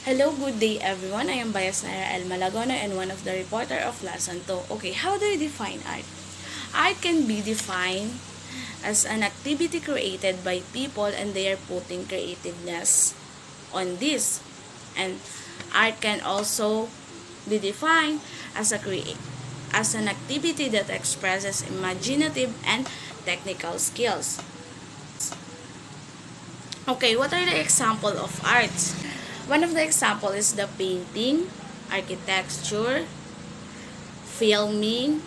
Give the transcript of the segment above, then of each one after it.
Hello, good day everyone. I am Bias Naira El Malagono and one of the reporter of Lesson 2. Okay, how do you define art? Art can be defined as an activity created by people and they are putting creativeness on this. And art can also be defined as as an activity that expresses imaginative and technical skills. Okay, what are the example of arts? One of the example is the painting, architecture, filming,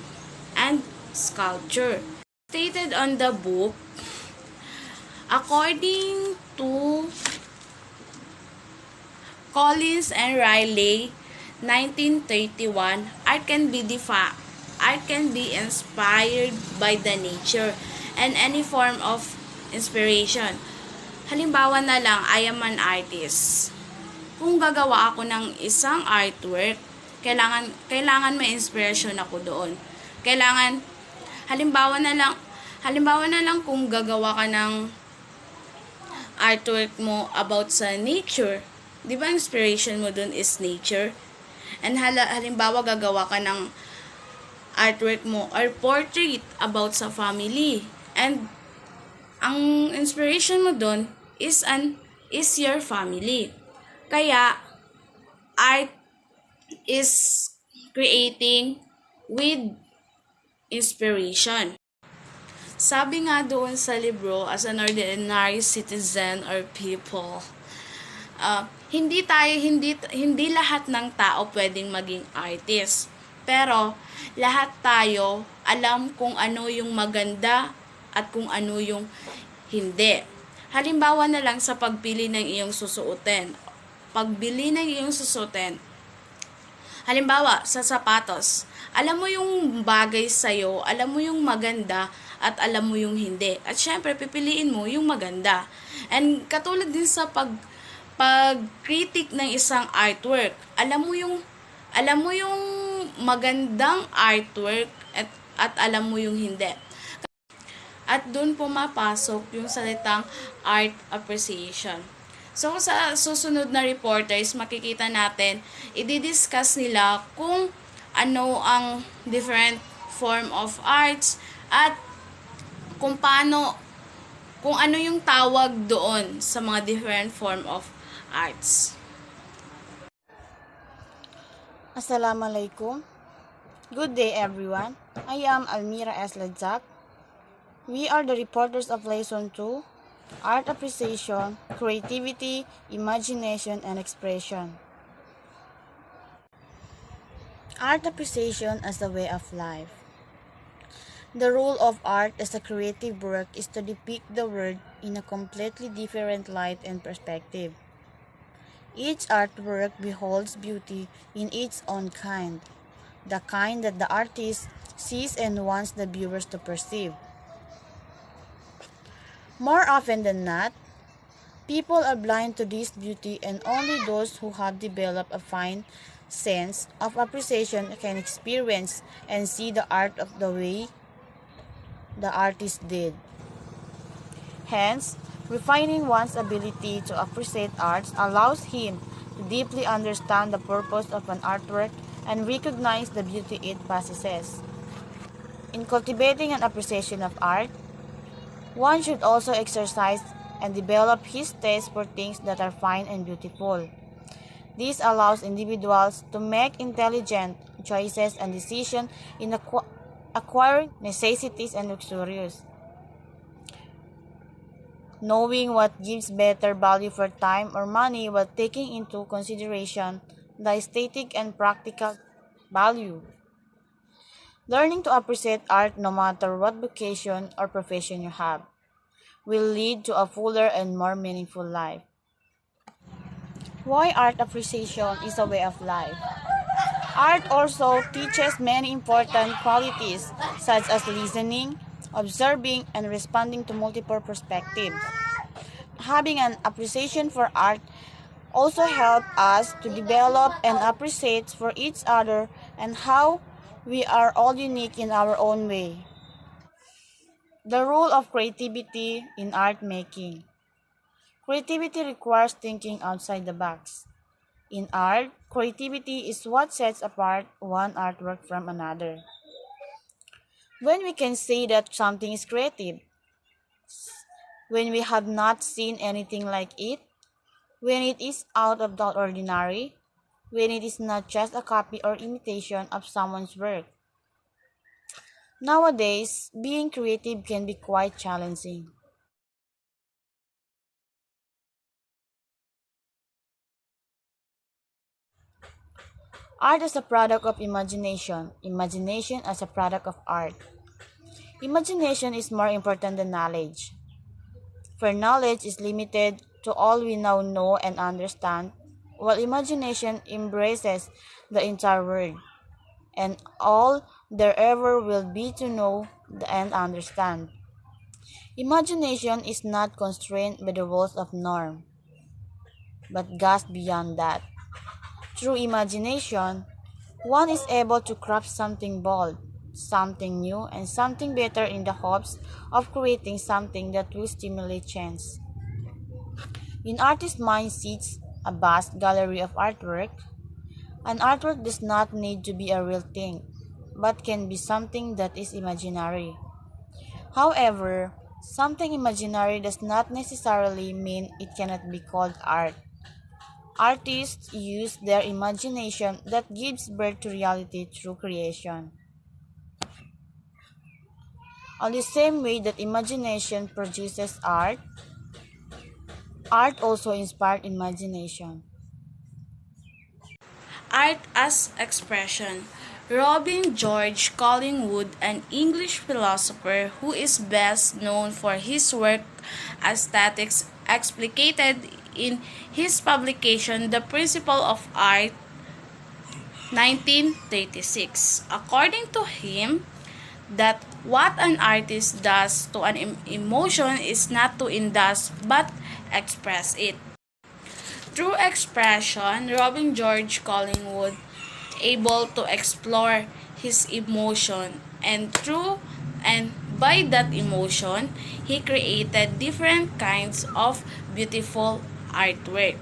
and sculpture. Stated on the book, according to Collins and Riley, 1931, art can be inspired by the nature and any form of inspiration. Halimbawa na lang, I am an artist. Kung gagawa ako ng isang artwork, kailangan may inspiration ako doon. Kailangan halimbawa na lang kung gagawa ka ng artwork mo about sa nature, 'di ba inspiration mo doon is nature? And halimbawa gagawa ka ng artwork mo or portrait about sa family. And ang inspiration mo doon is your family. Kaya art is creating with inspiration. Sabi nga doon sa libro, as an ordinary citizen or people, hindi lahat ng tao pwedeng maging artist. Pero lahat tayo alam kung ano yung maganda at kung ano yung hindi. Halimbawa na lang sa pagpili ng iyong susuotin. Pagbili ng iyong susuotin, halimbawa, sa sapatos, alam mo yung bagay sa'yo, alam mo yung maganda, at alam mo yung hindi. At syempre, pipiliin mo yung maganda. And katulad din sa pag-critic ng isang artwork, alam mo yung magandang artwork at alam mo yung hindi. At doon pumapasok yung salitang art appreciation. So, sa susunod na reporters, makikita natin, i-discuss nila kung ano ang different form of arts at kung ano yung tawag doon sa mga different form of arts. Assalamualaikum. Good day everyone. I am Almira S. Ladzak. We are the reporters of Lesson 2, Art Appreciation, Creativity, Imagination, and Expression. Art appreciation as a way of life. The role of art as a creative work is to depict the world in a completely different light and perspective. Each artwork beholds beauty in its own kind, the kind that the artist sees and wants the viewers to perceive. More often than not, people are blind to this beauty, and only those who have developed a fine sense of appreciation can experience and see the art of the way the artist did. Hence, refining one's ability to appreciate art allows him to deeply understand the purpose of an artwork and recognize the beauty it possesses. In cultivating an appreciation of art, one should also exercise and develop his taste for things that are fine and beautiful. This allows individuals to make intelligent choices and decisions in acquiring necessities and luxuries. Knowing what gives better value for time or money while taking into consideration the aesthetic and practical value. Learning to appreciate art no matter what vocation or profession you have will lead to a fuller and more meaningful life. Why art appreciation is a way of life? Art also teaches many important qualities such as listening, observing, and responding to multiple perspectives. Having an appreciation for art also helps us to develop and appreciate for each other and how we are all unique in our own way. The role of creativity in art making. Creativity requires thinking outside the box. In art, creativity is what sets apart one artwork from another. When we can say that something is creative, when we have not seen anything like it, when it is out of the ordinary, when it is not just a copy or imitation of someone's work. Nowadays, being creative can be quite challenging. Art as a product of imagination, imagination as a product of art. Imagination is more important than knowledge, for knowledge is limited to all we now know and understand, while imagination embraces the entire world and all there ever will be to know and understand. Imagination is not constrained by the walls of norm, but goes beyond that. Through imagination, one is able to craft something bold, something new, and something better in the hopes of creating something that will stimulate change. In artist's mind sits a vast gallery of artwork. An artwork does not need to be a real thing, but can be something that is imaginary. However, something imaginary does not necessarily mean it cannot be called art. Artists use their imagination that gives birth to reality through creation. On the same way that imagination produces art, art also inspired imagination. Art as expression. Robin George Collingwood, an English philosopher who is best known for his work Aesthetics, explicated in his publication The Principle of Art 1936. According to him, that what an artist does to an emotion is not to indulge but express it. Through expression, Robin George Collingwood able to explore his emotion and by that emotion, he created different kinds of beautiful artwork.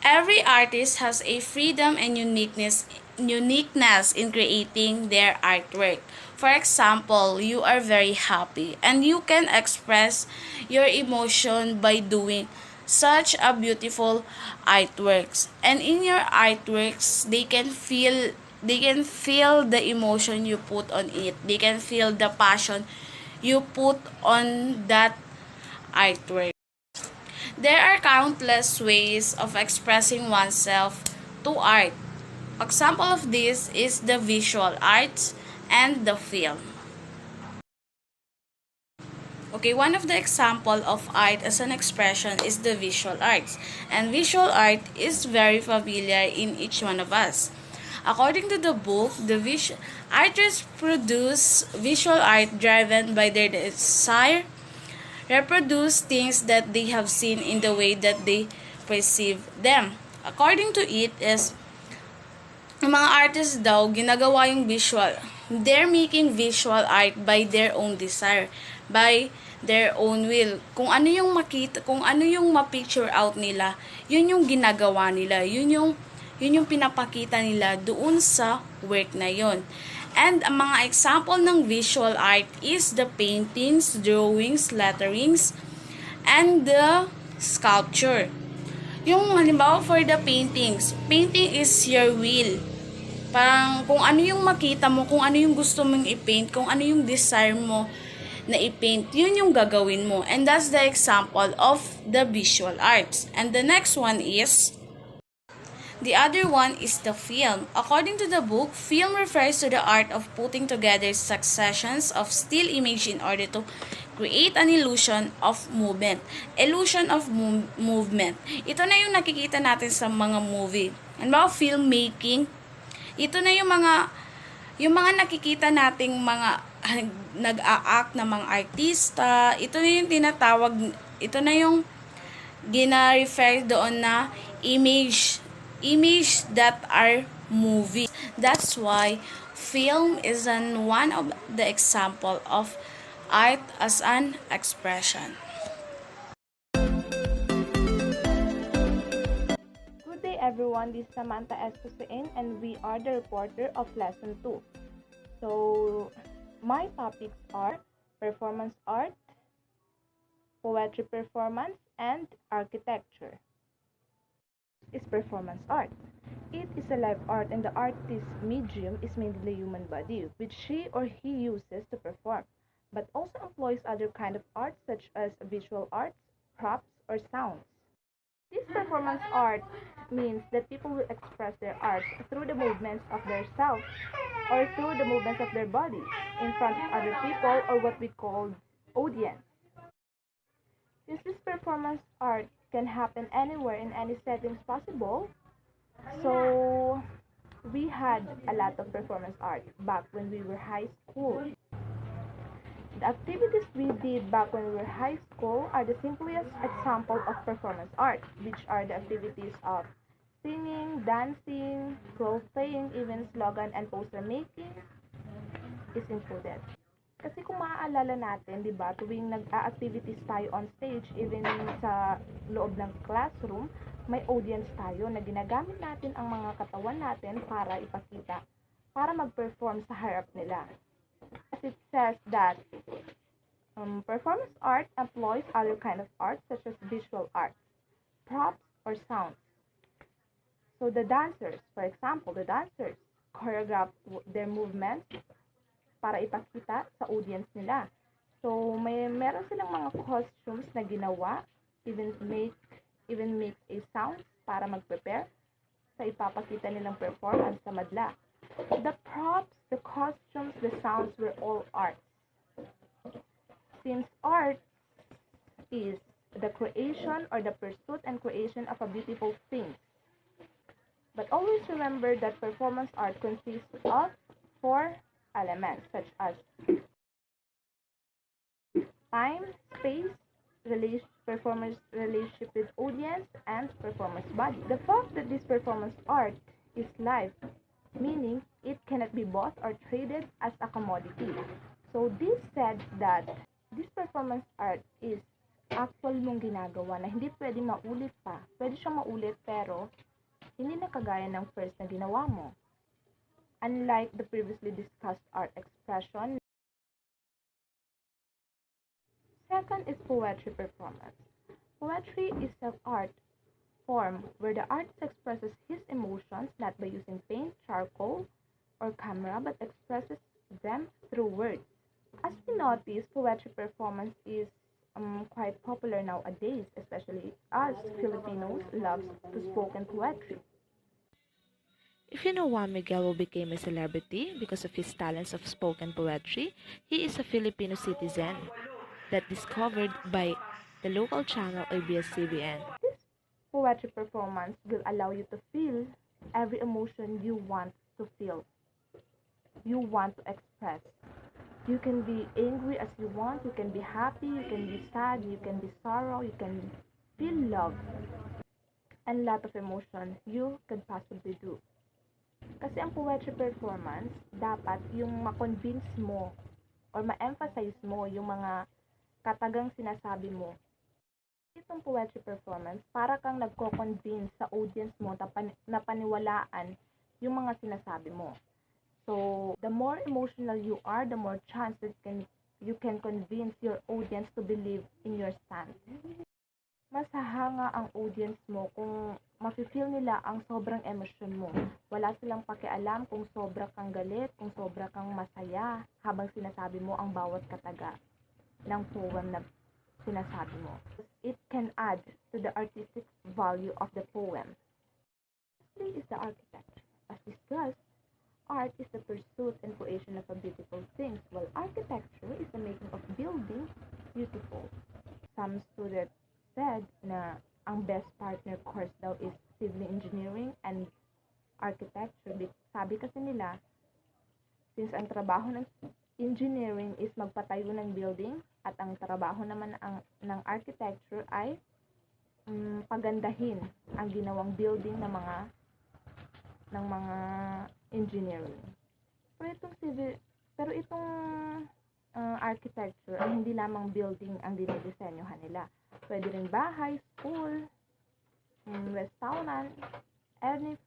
Every artist has a freedom and uniqueness in creating their artwork. For example, you are very happy and you can express your emotion by doing such a beautiful artworks. And in your artworks, they can feel the emotion you put on it. They can feel the passion you put on that artwork. There are countless ways of expressing oneself to art. Example of this is the visual arts and the film. Okay, one of the example of art as an expression is the visual arts. And visual art is very familiar in each one of us. According to the book, artists produce visual art driven by their desire reproduce things that they have seen in the way that they perceive them. According to it is, yung mga artists daw, ginagawa yung visual. They're making visual art by their own desire, by their own will. Kung ano yung makita, kung ano yung ma-picture out nila, yun yung ginagawa nila. Yun yung pinapakita nila doon sa work na yun. And ang mga example ng visual art is the paintings, drawings, letterings, and the sculpture. Yung halimbawa for the paintings, painting is your will. Parang kung ano yung makita mo, kung ano yung gusto mong i-paint, kung ano yung desire mo na i-paint, yun yung gagawin mo. And that's the example of the visual arts. And the next one is the other one is the film. According to the book, film refers to the art of putting together successions of still image in order to create an illusion of movement. Illusion of movement. Ito na yung nakikita natin sa mga movie. Ano ba, filmmaking? Ito na yung mga nakikita nating mga nag-a-act na mga artista. Ito na yung tinatawag, ito na yung gina-refer doon na image that are movies. That's why film is one of the example of art as an expression. Good day everyone, this is Samantha Escosain and we are the reporter of Lesson 2. So, my topics are performance art, poetry performance, and architecture. Is performance art. It is a live art and the artist's medium is mainly the human body, which she or he uses to perform, but also employs other kind of art such as visual arts, props, or sounds. This performance art means that people will express their art through the movements of their self or through the movements of their body in front of other people or what we call audience. Since this performance art can happen anywhere in any settings possible, so we had a lot of performance art back when we were high school. The activities we did back when we were high school are the simplest example of performance art, which are the activities of singing, dancing, role playing, even slogan and poster making is included. Kasi kung maaalala natin, di ba, tuwing nag-activities tayo on stage, even sa loob ng classroom, may audience tayo na ginagamit natin ang mga katawan natin para ipakita, para mag-perform sa harap nila. As it says that performance art employs other kind of art such as visual arts, props, or sounds. So the dancers, for example, the dancers choreograph their movements para ipakita sa audience nila. So meron silang mga costumes na ginawa, even make a sound para mag-prepare sa ipapakita nilang performance sa madla. The props, the costumes, the sounds were all art. Since art is the creation or the pursuit and creation of a beautiful thing. But always remember that performance art consists of 4 elements such as time, space, performance relationship with audience, and performance body. The fact that this performance art is live, meaning it cannot be bought or traded as a commodity. So this said that this performance art is actual mong ginagawa na hindi pwede maulit pa. Pwede siyang maulit pero hindi na kagaya ng first na ginawa mo. Unlike the previously discussed art expression. Second is poetry performance. Poetry is an art form where the artist expresses his emotions not by using paint, charcoal, or camera, but expresses them through words. As we notice, poetry performance is quite popular nowadays, especially us Filipinos love to spoken poetry. If you know Juan Miguel who became a celebrity because of his talents of spoken poetry, he is a Filipino citizen that discovered by the local channel ABS-CBN. This poetry performance will allow you to feel every emotion you want to feel, you want to express. You can be angry as you want, you can be happy, you can be sad, you can be sorrow, you can feel love, and lot of emotion you could possibly do. Kasi ang poetry performance, dapat yung ma-convince mo or ma-emphasize mo yung mga katagang sinasabi mo. Itong poetry performance, para kang nagko-convince sa audience mo na paniwalaan yung mga sinasabi mo. So, the more emotional you are, the more chance that you can convince your audience to believe in your stand. Mas hahanga ang audience mo kung mafe-feel nila ang sobrang emosyon mo. Wala silang pakialam kung sobra kang galit, kung sobra kang masaya habang sinasabi mo ang bawat kataga ng poem na sinasabi mo. It can add to the artistic value of the poem. Lastly is the architecture. As discussed, art is the pursuit and creation of a beautiful things, while architecture is the making of buildings beautiful. Some students said na ang best partner course daw is civil engineering and architecture. Sabi kasi nila, since ang trabaho ng engineering is magpatayo ng building at ang trabaho naman ng architecture ay pagandahin ang ginawang building ng mga engineering. Pero itong architecture ay hindi lamang building ang dinidisenyohan nila. Pwede rin bahay, school, restaurant, any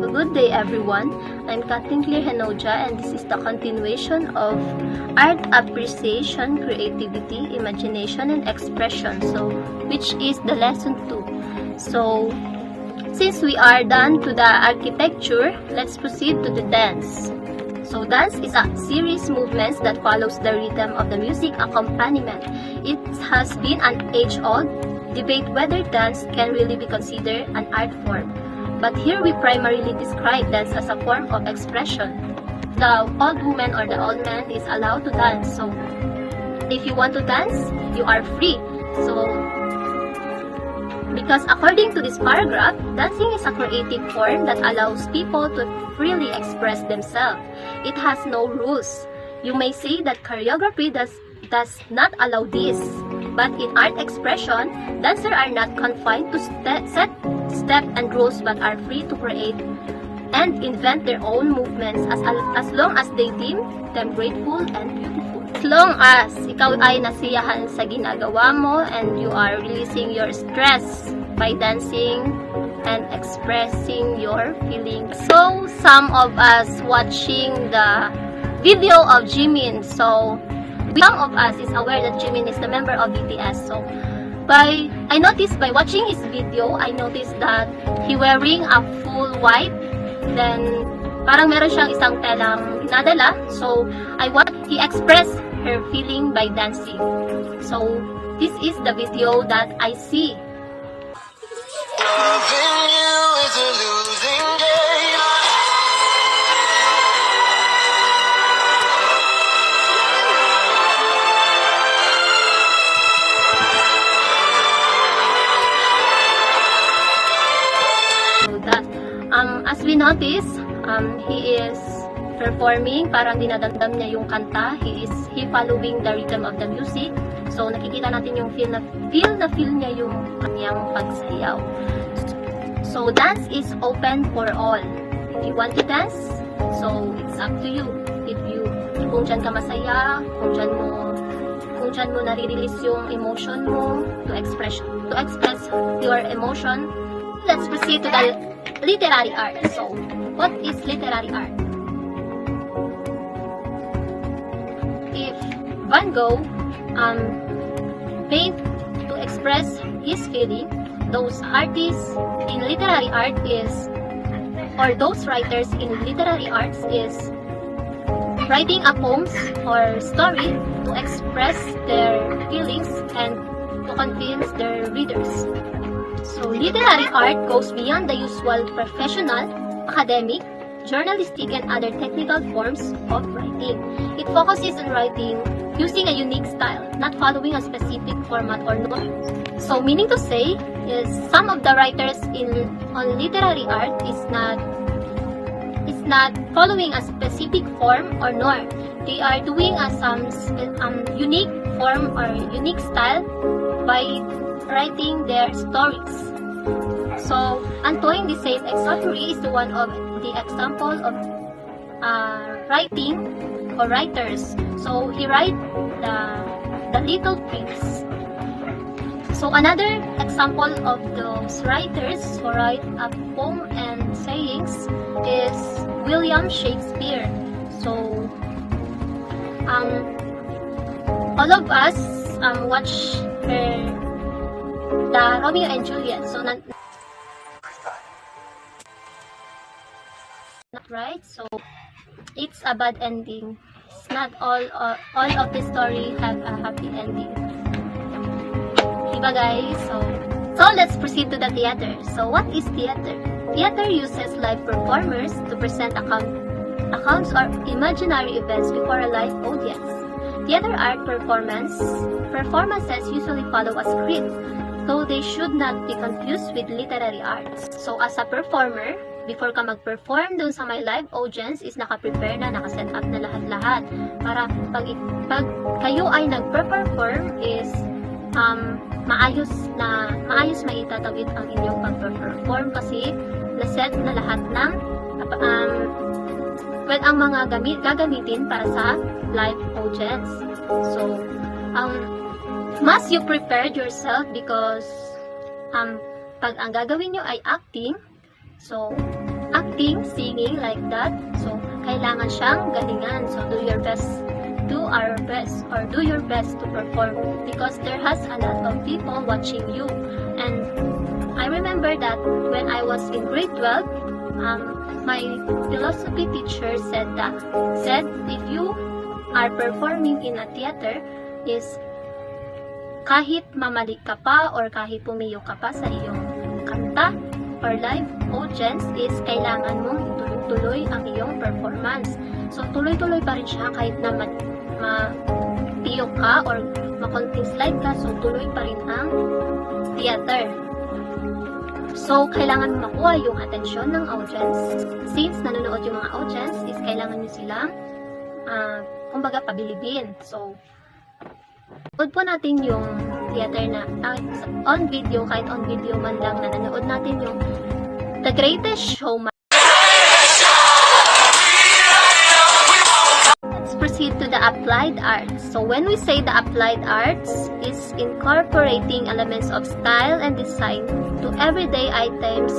Good day everyone, I'm Kathleen Clear Henoja and this is the continuation of Art Appreciation, Creativity, Imagination, and Expression, which is the lesson 2. So, since we are done to the architecture, let's proceed to the dance. So dance is a series movements that follows the rhythm of the music accompaniment. It has been an age-old debate whether dance can really be considered an art form. But here we primarily describe dance as a form of expression. The old woman or the old man is allowed to dance. So if you want to dance, you are free. So because according to this paragraph, dancing is a creative form that allows people to freely express themselves. It has no rules. You may say that choreography does not allow this. But in art expression, dancers are not confined to set steps and rules but are free to create and invent their own movements as long as they deem them grateful and beautiful. As long as ikaw ay nasiyahan sa ginagawa mo and you are releasing your stress by dancing and expressing your feelings. So, some of us watching the video of Jimin, so some of us is aware that Jimin is the member of BTS. So, I noticed by watching his video, I noticed that he wearing a full white. Then, parang meron siyang isang telang dinadala. So, he expressed her feeling by dancing. So, this is the video that I see. Loving you is a losing game. As we notice, he is performing, parang dinadamdam niya yung kanta. He following the rhythm of the music. So, nakikita natin yung feel niya yung kanyang pagsayaw. So, dance is open for all. If you want to dance, so it's up to you. Kung dyan ka masaya, kung dyan mo nare-release yung emotion mo to express your emotion. Let's proceed to the literary art. So, what is literary art? If Van Gogh paint to express his feeling, those artists in literary art those writers in literary arts is writing a poems or story to express their feelings and to convince their readers. So, literary art goes beyond the usual professional, academic, journalistic, and other technical forms of writing. It focuses on writing using a unique style, not following a specific format or norm. So, meaning to say, is some of the writers on literary art is not following a specific form or norm. They are doing some unique form or unique style by writing their stories. So, Antoine de Saint-Exupéry is one of the example of writing or writers. So he write the Little Prince. So another example of those writers who write a poem and sayings is William Shakespeare. So all of us watch the Romeo and Juliet. So not right. So it's a bad ending. It's not all of the story have a happy ending. Diba guys? So let's proceed to the theater. So what is theater? Theater uses live performers to present accounts or imaginary events before a live audience. Theater art performances usually follow a script, so they should not be confused with literary arts. So as a performer, before ka mag-perform dun sa may live audience is naka-prepare na, naka-set up na lahat-lahat. Para pag kayo ay nag-perform is maayos maitatawid ang inyong pag-perform kasi na-set na lahat ng ang mga gagamitin para sa live audience. So, must you prepared yourself because pag ang gagawin nyo ay acting, so acting, singing like that, so kailangan siyang galingan. So do your best to perform because there has a lot of people watching you. And I remember that when I was in grade 12, my philosophy teacher said if you are performing in a theater is kahit mamali ka pa or kahit pumiyo ka pa sa iyong kanta or live audience is kailangan mong ituloy-tuloy ang iyong performance. So tuloy-tuloy pa rin siya kahit na matiyo ka or makonting slide ka, so tuloy pa rin ang theater. So, kailangan mo makuha yung atensyon ng audience. Since nanonood yung mga audience, is kailangan nyo silang, kumbaga, pabilibin. So, nanood po natin yung theater na, on video, kahit on video man lang, na nanood natin yung The Greatest Showman. Let's proceed to the applied arts. So, when we say the applied arts, is incorporating elements of style and design to everyday items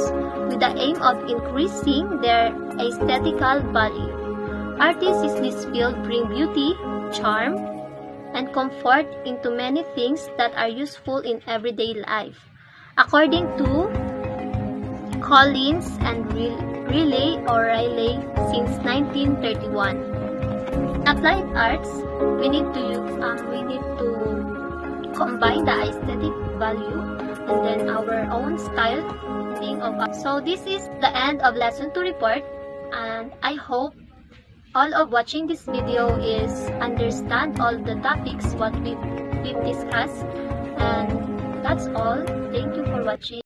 with the aim of increasing their aesthetical value. Artists in this field bring beauty, charm, and comfort into many things that are useful in everyday life. According to Collins and Riley since 1931. Applied arts, we need to combine the aesthetic value and then our own style so this is the end of lesson 2 report, and I hope all of watching this video is understand all the topics what we've discussed, and that's all. Thank you for watching.